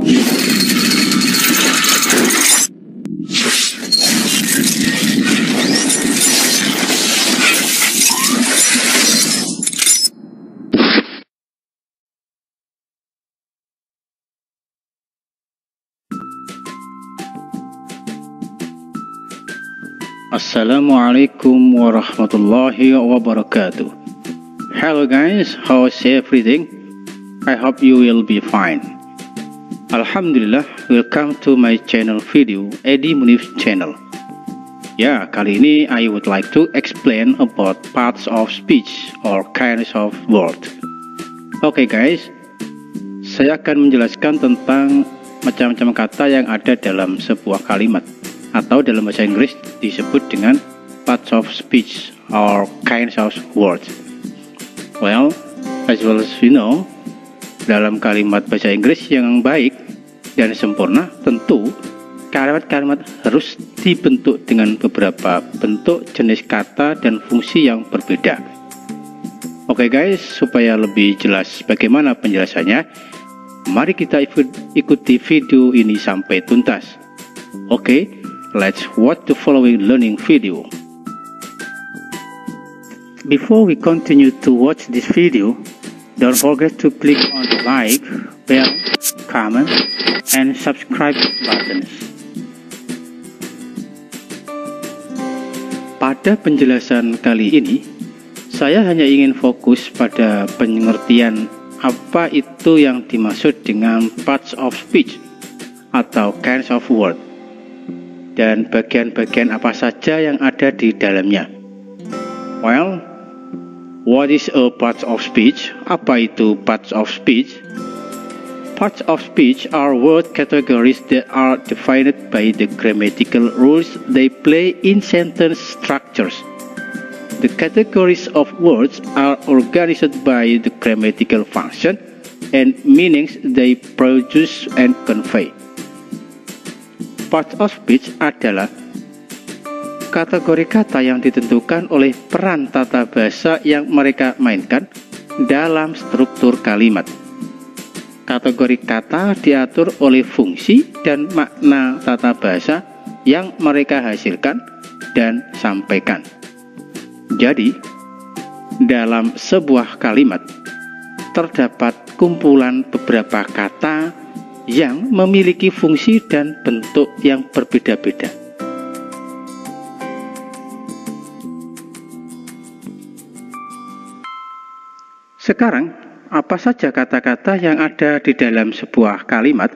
Assalamualaikum warahmatullahi wabarakatuh. Hello guys, how's everything? I hope you will be fine. Alhamdulillah, welcome to my channel video, Edi Munif channel. Ya, kali ini I would like to explain about parts of speech or kinds of word. Oke guys, saya akan menjelaskan tentang macam-macam kata yang ada dalam sebuah kalimat, atau dalam bahasa Inggris disebut dengan parts of speech or kinds of words. Well, as well as you know, dalam kalimat bahasa Inggris yang baik dan sempurna, tentu kalimat-kalimat harus dibentuk dengan beberapa bentuk, jenis kata, dan fungsi yang berbeda. Oke guys, supaya lebih jelas bagaimana penjelasannya, mari kita ikuti video ini sampai tuntas. Oke, let's watch the following learning video. Before we continue to watch this video, don't forget to click on the like, bell, comment, and subscribe buttons. Pada penjelasan kali ini, saya hanya ingin fokus pada pengertian apa itu yang dimaksud dengan parts of speech atau kinds of word, dan bagian-bagian apa saja yang ada di dalamnya. Well, what is a part of speech? Apa itu parts of speech? Parts of speech are word categories that are defined by the grammatical rules they play in sentence structures. The categories of words are organized by the grammatical function and meanings they produce and convey. Parts of speech adalah kategori kata yang ditentukan oleh peran tata bahasa yang mereka mainkan dalam struktur kalimat. Kategori kata diatur oleh fungsi dan makna tata bahasa yang mereka hasilkan dan sampaikan. Jadi, dalam sebuah kalimat terdapat kumpulan beberapa kata yang memiliki fungsi dan bentuk yang berbeda-beda. Sekarang, apa saja kata-kata yang ada di dalam sebuah kalimat?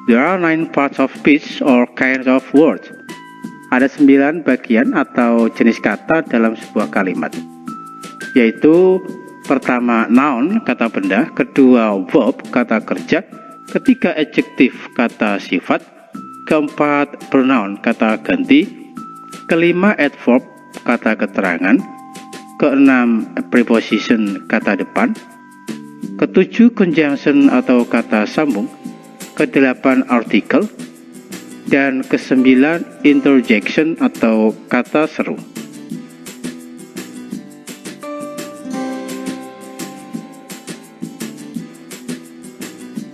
There are 9 parts of speech or kinds of words. Ada 9 bagian atau jenis kata dalam sebuah kalimat, yaitu pertama noun, kata benda, kedua verb, kata kerja, ketiga adjektif, kata sifat, keempat pronoun, kata ganti, kelima adverb, kata keterangan, keenam preposition, kata depan, ketujuh conjunction atau kata sambung, kedelapan artikel, dan kesembilan interjection atau kata seru.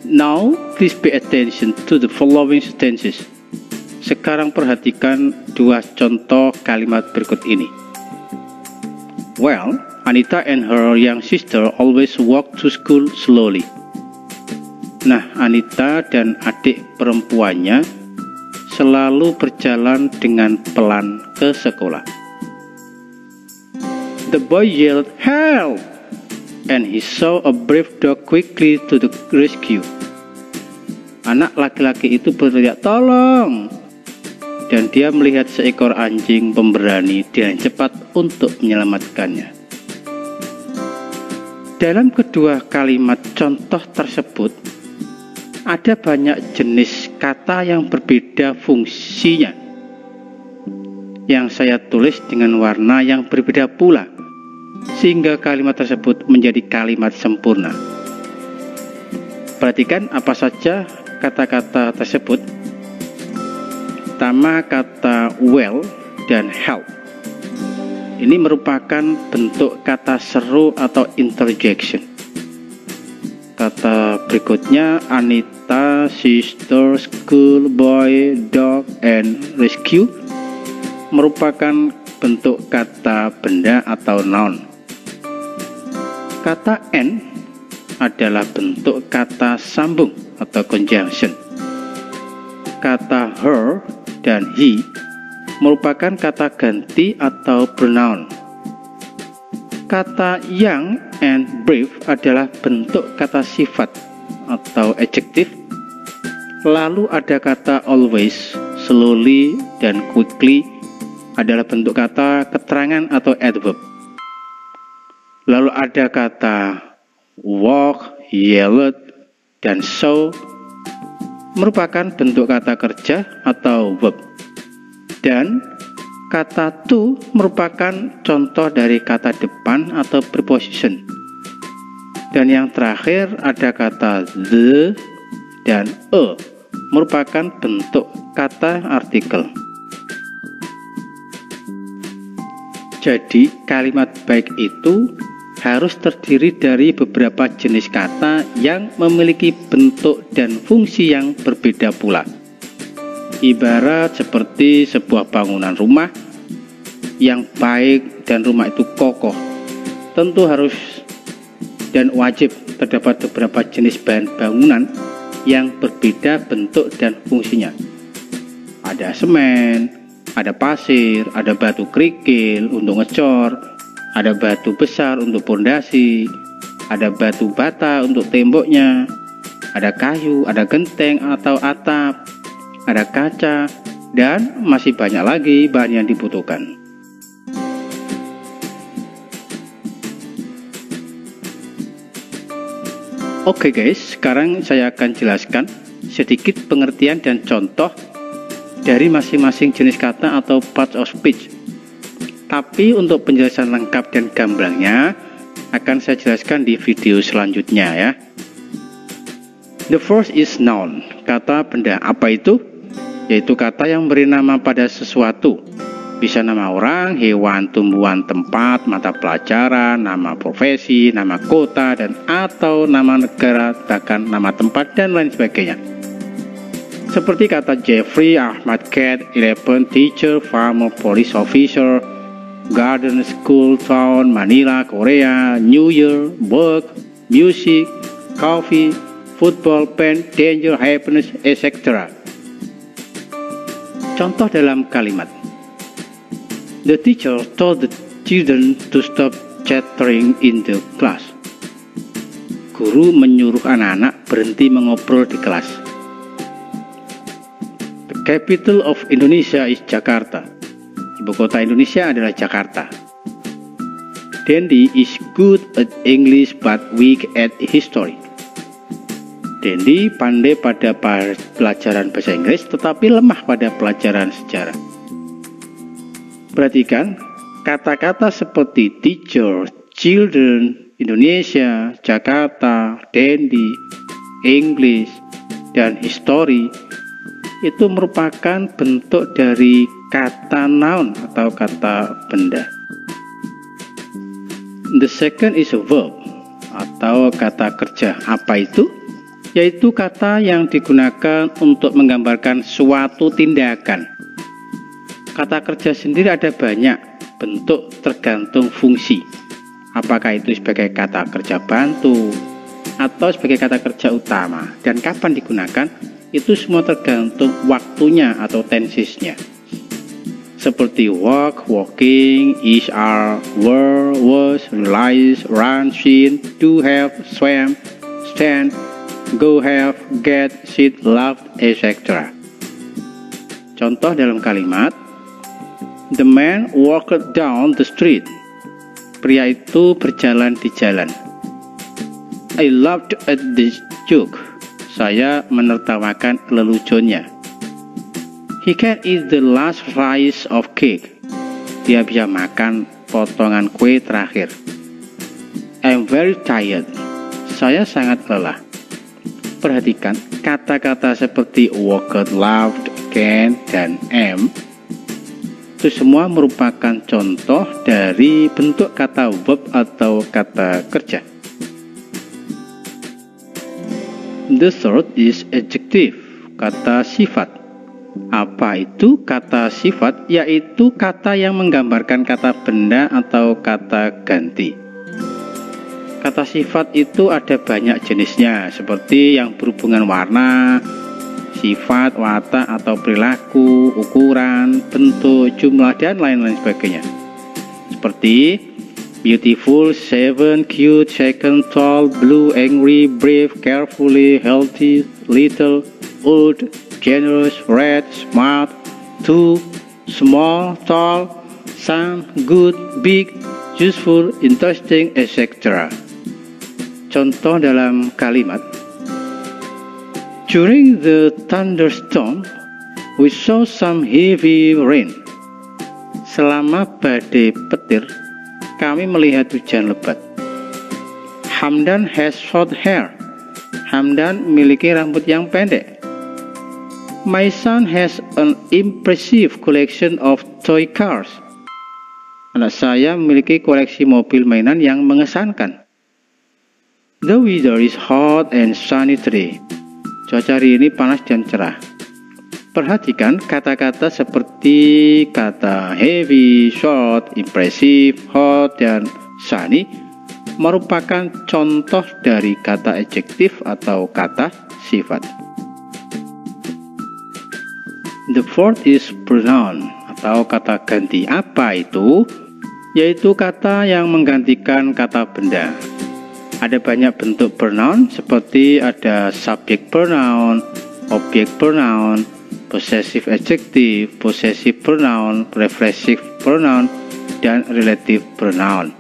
Now, please pay attention to the following sentences. Sekarang perhatikan dua contoh kalimat berikut ini. Well, Anita and her young sister always walk to school slowly. Nah, Anita dan adik perempuannya selalu berjalan dengan pelan ke sekolah. The boy yelled, "Help!" and he saw a brave dog quickly to the rescue. Anak laki-laki itu berteriak, "Tolong!" dan dia melihat seekor anjing pemberani dengan cepat untuk menyelamatkannya. Dalam kedua kalimat contoh tersebut, ada banyak jenis kata yang berbeda fungsinya, yang saya tulis dengan warna yang berbeda pula, sehingga kalimat tersebut menjadi kalimat sempurna. Perhatikan apa saja kata-kata tersebut. Pertama, kata well dan help. Ini merupakan bentuk kata seru atau interjection. Kata berikutnya, Anita kata sister, school, boy, dog, and rescue merupakan bentuk kata benda atau noun. Kata and adalah bentuk kata sambung atau conjunction. Kata her dan he merupakan kata ganti atau pronoun. Kata young and brave adalah bentuk kata sifat atau adjective. Lalu ada kata always, slowly, dan quickly adalah bentuk kata keterangan atau adverb. Lalu ada kata walk, yelled, dan saw merupakan bentuk kata kerja atau verb. Dan kata to merupakan contoh dari kata depan atau preposition. Dan yang terakhir ada kata the dan a merupakan bentuk kata artikel. Jadi kalimat baik itu harus terdiri dari beberapa jenis kata yang memiliki bentuk dan fungsi yang berbeda pula. Ibarat seperti sebuah bangunan rumah yang baik dan rumah itu kokoh, tentu harus dan wajib terdapat beberapa jenis bahan bangunan yang berbeda bentuk dan fungsinya. Ada semen, ada pasir, ada batu kerikil untuk ngecor, ada batu besar untuk pondasi, ada batu bata untuk temboknya, ada kayu, ada genteng atau atap, ada kaca, dan masih banyak lagi bahan yang dibutuhkan. Oke guys, sekarang saya akan jelaskan sedikit pengertian dan contoh dari masing-masing jenis kata atau parts of speech. Tapi untuk penjelasan lengkap dan gamblangnya akan saya jelaskan di video selanjutnya ya. The first is noun, kata benda. Apa itu? Yaitu kata yang beri nama pada sesuatu. Bisa nama orang, hewan, tumbuhan, tempat, mata pelajaran, nama profesi, nama kota, dan atau nama negara, bahkan nama tempat dan lain sebagainya. Seperti kata Jeffrey, Ahmad, cat, 11, teacher, farmer, police officer, garden, school, town, Manila, Korea, New Year, work, music, coffee, football, pen, danger, happiness, etc. Contoh dalam kalimat. The teacher told the children to stop chattering in the class. Guru menyuruh anak-anak berhenti mengobrol di kelas. The capital of Indonesia is Jakarta. Ibu kota Indonesia adalah Jakarta. Dendi is good at English but weak at history. Dendi pandai pada pelajaran bahasa Inggris tetapi lemah pada pelajaran sejarah. Perhatikan, kata-kata seperti teacher, children, Indonesia, Jakarta, Dendi, English, dan history itu merupakan bentuk dari kata noun atau kata benda. The second is a verb atau kata kerja. Apa itu? Yaitu kata yang digunakan untuk menggambarkan suatu tindakan. Kata kerja sendiri ada banyak bentuk tergantung fungsi. Apakah itu sebagai kata kerja bantu atau sebagai kata kerja utama, dan kapan digunakan itu semua tergantung waktunya atau tensesnya. Seperti walk, walking, is, are, were, was, realize, run, seen, do, have, swam, stand, go, have, get, sit, love, etc. Contoh dalam kalimat. The man walked down the street. Pria itu berjalan di jalan. I laughed at this joke. Saya menertawakan leluconnya. He can eat the last slice of cake. Dia bisa makan potongan kue terakhir. I'm very tired. Saya sangat lelah. Perhatikan kata-kata seperti walked, laughed, can, dan am. Itu semua merupakan contoh dari bentuk kata verb atau kata kerja. The third is adjective, kata sifat. Apa itu kata sifat? Yaitu kata yang menggambarkan kata benda atau kata ganti. Kata sifat itu ada banyak jenisnya, seperti yang berhubungan warna, sifat, watak atau perilaku, ukuran, bentuk, jumlah, dan lain-lain sebagainya. Seperti beautiful, seven, cute, second, tall, blue, angry, brave, carefully, healthy, little, old, generous, red, smart, too, small, tall, some, good, big, useful, interesting, etc. Contoh dalam kalimat: during the thunderstorm, we saw some heavy rain. Selama badai petir, kami melihat hujan lebat. Hamdan has short hair. Hamdan memiliki rambut yang pendek. My son has an impressive collection of toy cars. Anak saya memiliki koleksi mobil mainan yang mengesankan. The weather is hot and sunny today. Cuaca hari ini panas dan cerah. Perhatikan kata-kata seperti kata heavy, short, impressive, hot, dan sunny merupakan contoh dari kata adjektif atau kata sifat. The fourth is pronoun atau kata ganti. Apa itu? Yaitu kata yang menggantikan kata benda. Ada banyak bentuk pronoun seperti ada subject pronoun, object pronoun, possessive adjective, possessive pronoun, reflexive pronoun, dan relative pronoun.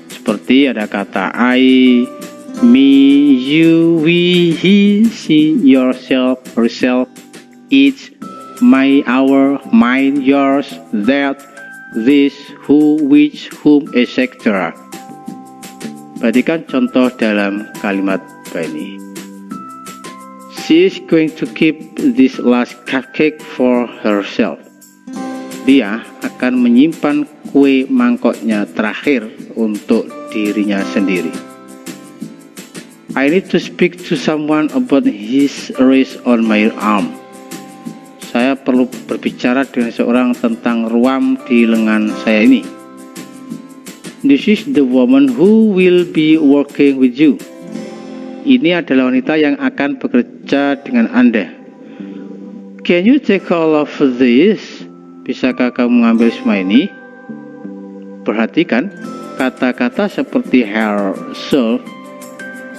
Seperti ada kata I, me, you, we, he, she, yourself, herself, each, my, our, mine, yours, that, this, who, which, whom, etc. Perhatikan contoh dalam kalimat ini. She is going to keep this last cupcake for herself. Dia akan menyimpan kue mangkoknya terakhir untuk dirinya sendiri. I need to speak to someone about his race on my arm. Saya perlu berbicara dengan seorang tentang ruam di lengan saya ini. This is the woman who will be working with you. Ini adalah wanita yang akan bekerja dengan Anda. Can you take all of this? Bisakah kamu mengambil semua ini? Perhatikan kata-kata seperti herself,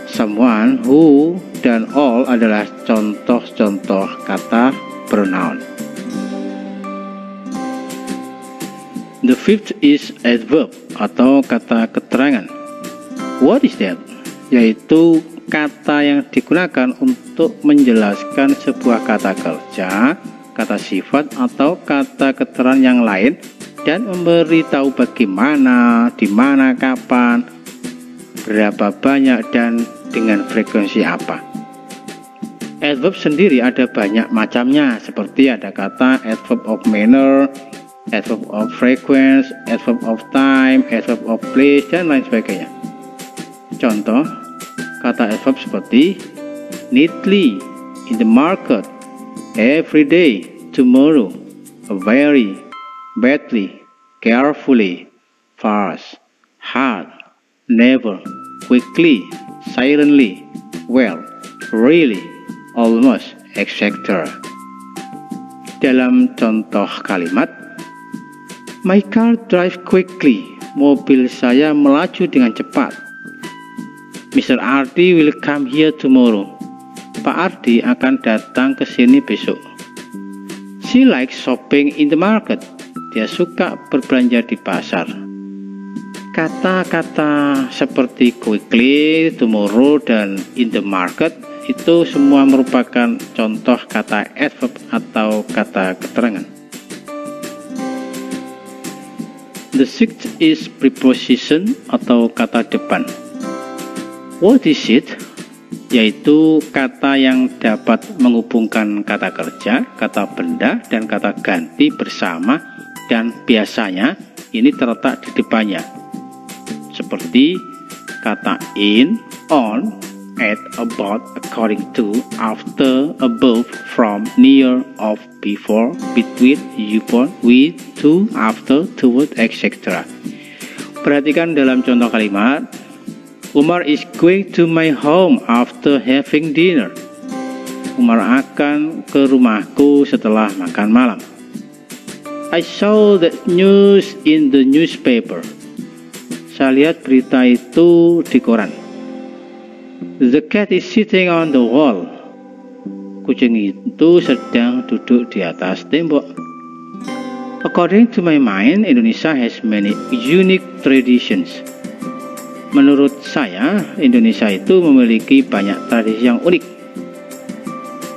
someone, who, dan all adalah contoh-contoh kata pronoun. The fifth is adverb atau kata keterangan. What is that? Yaitu kata yang digunakan untuk menjelaskan sebuah kata kerja, kata sifat, atau kata keterangan yang lain dan memberitahu bagaimana, di mana, kapan, berapa banyak, dan dengan frekuensi apa. Adverb sendiri ada banyak macamnya, seperti ada kata adverb of manner, adverb of frequency, adverb of time, adverb of place, dan lain sebagainya. Contoh kata adverb seperti neatly, in the market, every day, tomorrow, very, badly, carefully, fast, hard, never, quickly, silently, well, really, almost, etc. Dalam contoh kalimat, my car drive quickly. Mobil saya melaju dengan cepat. Mr. Ardi will come here tomorrow. Pak Ardi akan datang ke sini besok. She likes shopping in the market. Dia suka berbelanja di pasar. Kata-kata seperti quickly, tomorrow, dan in the market itu semua merupakan contoh kata adverb atau kata keterangan. The sixth is preposition atau kata depan. What is it? Yaitu kata yang dapat menghubungkan kata kerja, kata benda, dan kata ganti bersama, dan biasanya ini terletak di depannya. Seperti kata in, on, at, about, according to, after, above, from, near, of, before, between, upon, with, to, after, toward, etc. Perhatikan dalam contoh kalimat. Umar is going to my home after having dinner. Umar akan ke rumahku setelah makan malam. I saw the news in the newspaper. Saya lihat berita itu di koran. The cat is sitting on the wall. Kucing itu sedang duduk di atas tembok. According to my mind, Indonesia has many unique traditions. Menurut saya, Indonesia itu memiliki banyak tradisi yang unik.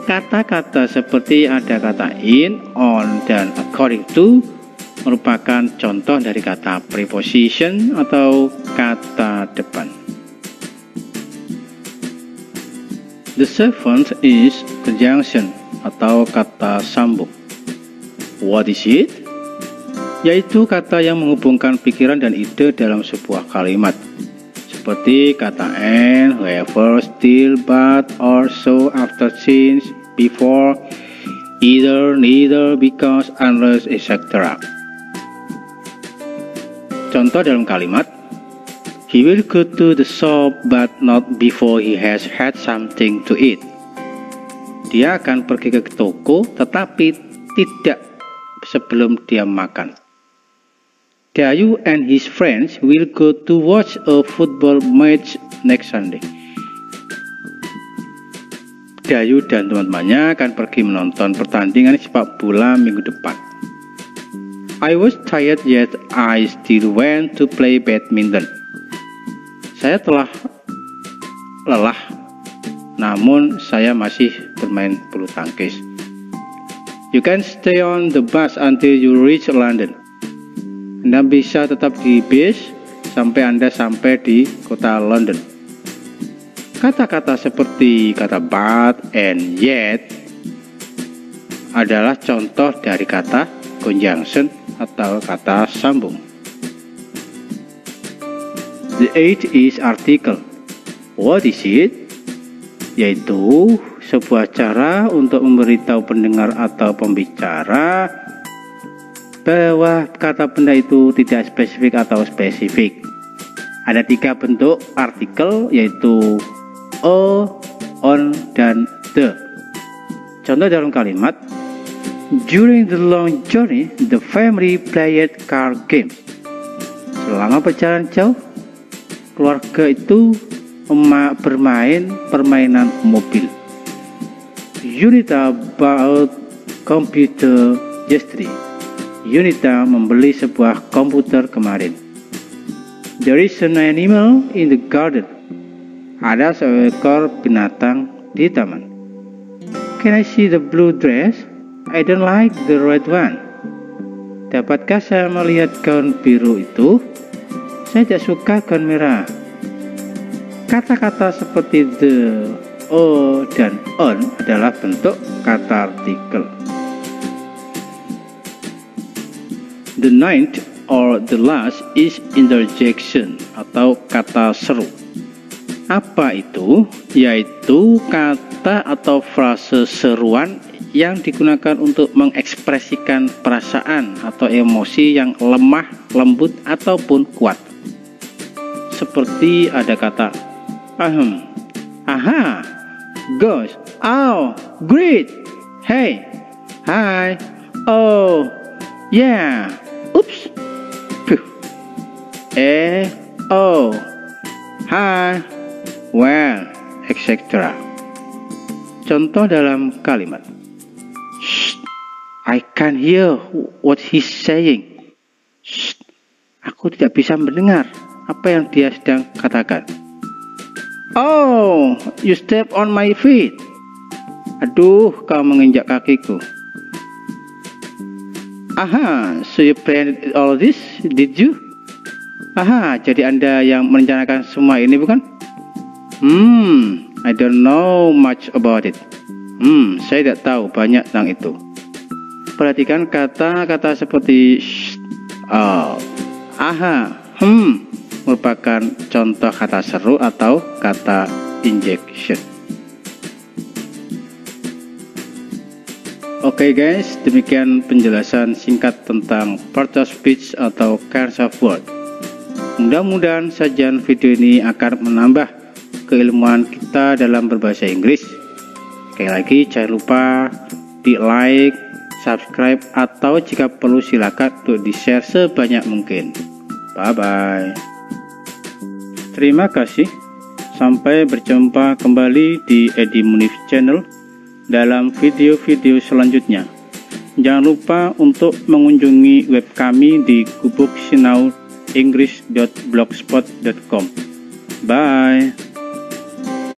Kata-kata seperti ada kata in, on, dan according to merupakan contoh dari kata preposition atau kata depan. The seventh is conjunction atau kata sambung. What is it? Yaitu kata yang menghubungkan pikiran dan ide dalam sebuah kalimat. Seperti kata and, however, still, but, or, so, after, since, before, either, neither, because, unless, etc. Contoh dalam kalimat, he will go to the shop but not before he has had something to eat. Dia akan pergi ke toko tetapi tidak sebelum dia makan. Dayu and his friends will go to watch a football match next Sunday. Dayu dan teman-temannya akan pergi menonton pertandingan sepak bola minggu depan. I was tired yet I still went to play badminton. Saya telah lelah, namun saya masih bermain bulu tangkis. You can stay on the bus until you reach London. Anda bisa tetap di bis sampai Anda sampai di kota London. Kata-kata seperti kata but and yet adalah contoh dari kata conjunction atau kata sambung. The eighth is article. What is it? Yaitu sebuah cara untuk memberitahu pendengar atau pembicara bahwa kata benda itu tidak spesifik atau spesifik. Ada 3 bentuk artikel, yaitu a, on, dan the. Contoh dalam kalimat, during the long journey, the family played car game. Selama perjalanan jauh, keluarga itu bermain permainan mobil. Yunita bought computer yesterday. Yunita membeli sebuah komputer kemarin. There is an animal in the garden. Ada seekor binatang di taman. Can I see the blue dress? I don't like the red one. Dapatkah saya melihat gaun biru itu? Saya tidak suka gaun merah. Kata-kata seperti the, o, dan on adalah bentuk kata artikel. The ninth or the last is interjection atau kata seru. Apa itu? Yaitu kata atau frase seruan yang digunakan untuk mengekspresikan perasaan atau emosi yang lemah, lembut, ataupun kuat. Seperti ada kata ahem, aha, gosh, oh, great, hey, hi, oh, yeah, oops, phew, oh, hi, well, etc. Contoh dalam kalimat, shh, I can't hear what he's saying. Shh, aku tidak bisa mendengar apa yang dia sedang katakan. Oh, you step on my feet. Aduh, kau menginjak kakiku. Aha, so you planned all this, did you? Aha, jadi Anda yang merencanakan semua ini, bukan? I don't know much about it. Saya tidak tahu banyak tentang itu. Perhatikan kata-kata seperti shh, oh, aha, merupakan contoh kata seru atau kata injection. Oke guys, demikian penjelasan singkat tentang parts of speech atau kinds of word. Mudah-mudahan sajian video ini akan menambah keilmuan kita dalam berbahasa Inggris. Sekali lagi jangan lupa di like, subscribe, atau jika perlu silakan untuk di share sebanyak mungkin. Bye bye. Terima kasih. Sampai berjumpa kembali di Edi Munif Channel dalam video-video selanjutnya. Jangan lupa untuk mengunjungi web kami di gubuksinau.english.blogspot.com. Bye.